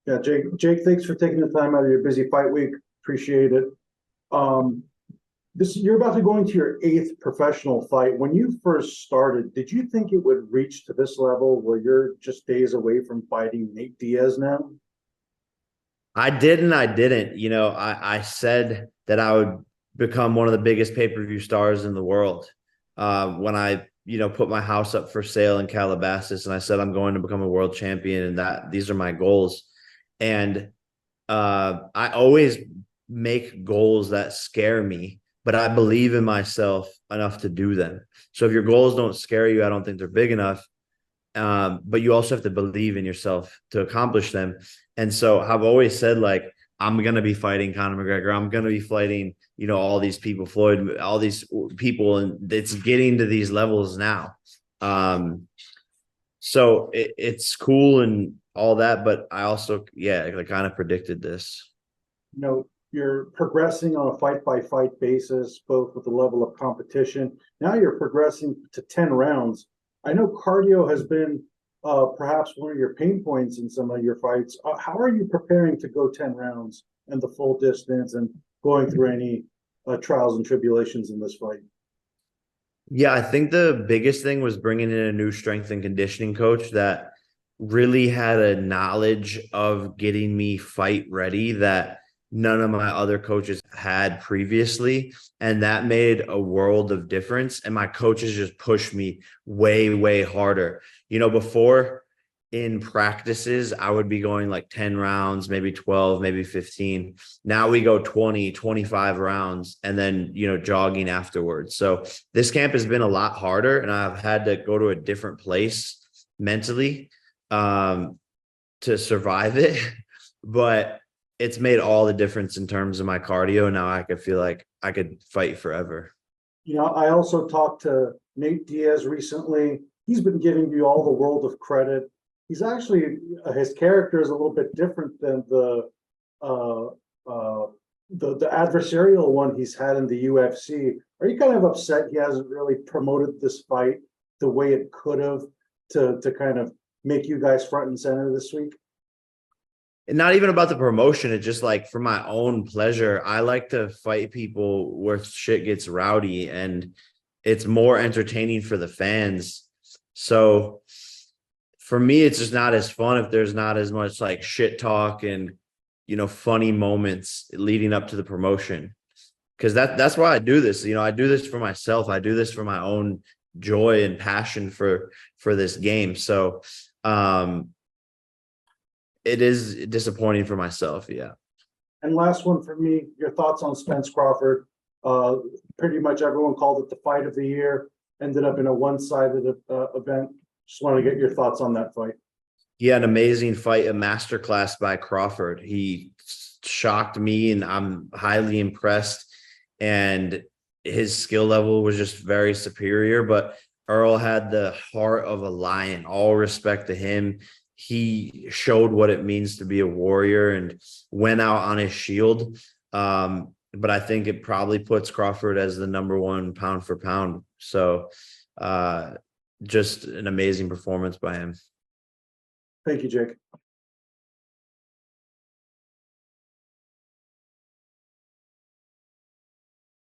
Yeah, Jake, thanks for taking the time out of your busy fight week. Appreciate it. Um, you're about to go into your eighth professional fight. When you first started, did you think it would reach to this level where you're just days away from fighting Nate Diaz now? I did and I didn't. I said that I would become one of the biggest pay-per-view stars in the world when I, put my house up for sale in Calabasas, and I said I'm going to become a world champion, and that these are my goals. And I always make goals that scare me, but I believe in myself enough to do them. So if your goals don't scare you, I don't think they're big enough. But you also have to believe in yourself to accomplish them. And so I've always said, like, I'm going to be fighting Conor McGregor. I'm going to be fighting, all these people, Floyd, all these people. And it's getting to these levels now. So it's cool and all that. But I also, I kind of predicted this. You're progressing on a fight by fight basis, both with the level of competition. Now you're progressing to 10 rounds. I know cardio has been perhaps one of your pain points in some of your fights. How are you preparing to go 10 rounds and the full distance and going through any trials and tribulations in this fight? Yeah, I think the biggest thing was bringing in a new strength and conditioning coach that really had a knowledge of getting me fight ready that none of my other coaches had previously. And that made a world of difference. And my coaches just pushed me way, way harder. Before in practices, I would be going like 10 rounds, maybe 12, maybe 15. Now we go 20, 25 rounds and then, jogging afterwards. So this camp has been a lot harder and I've had to go to a different place mentally to survive it. But it's made all the difference in terms of my cardio. Now I could feel like I could fight forever. I also talked to Nate Diaz recently. He's been giving you all the world of credit. He's actually his character is a little bit different than uh, uh, the adversarial one he's had in the UFC. Are you kind of upset he hasn't really promoted this fight the way it could have to kind of make you guys front and center this week? And not even about the promotion. It's just like for my own pleasure. I like to fight people where shit gets rowdy and it's more entertaining for the fans. So for me, it's just not as fun if there's not as much like shit talk and, funny moments leading up to the promotion. Cause that's why I do this. I do this for myself. I do this for my own joy and passion for this game. So, it is disappointing for myself. Yeah. And last one for me, your thoughts on Spence Crawford. Pretty much everyone called it the fight of the year. Ended up in a one-sided event. Just want to get your thoughts on that fight. Yeah, an amazing fight, a masterclass by Crawford. He shocked me and I'm highly impressed. And his skill level was just very superior. But Errol had the heart of a lion. All respect to him. He showed what it means to be a warrior and went out on his shield. But I think it probably puts Crawford as the number one pound for pound. So just an amazing performance by him. Thank you, Jake.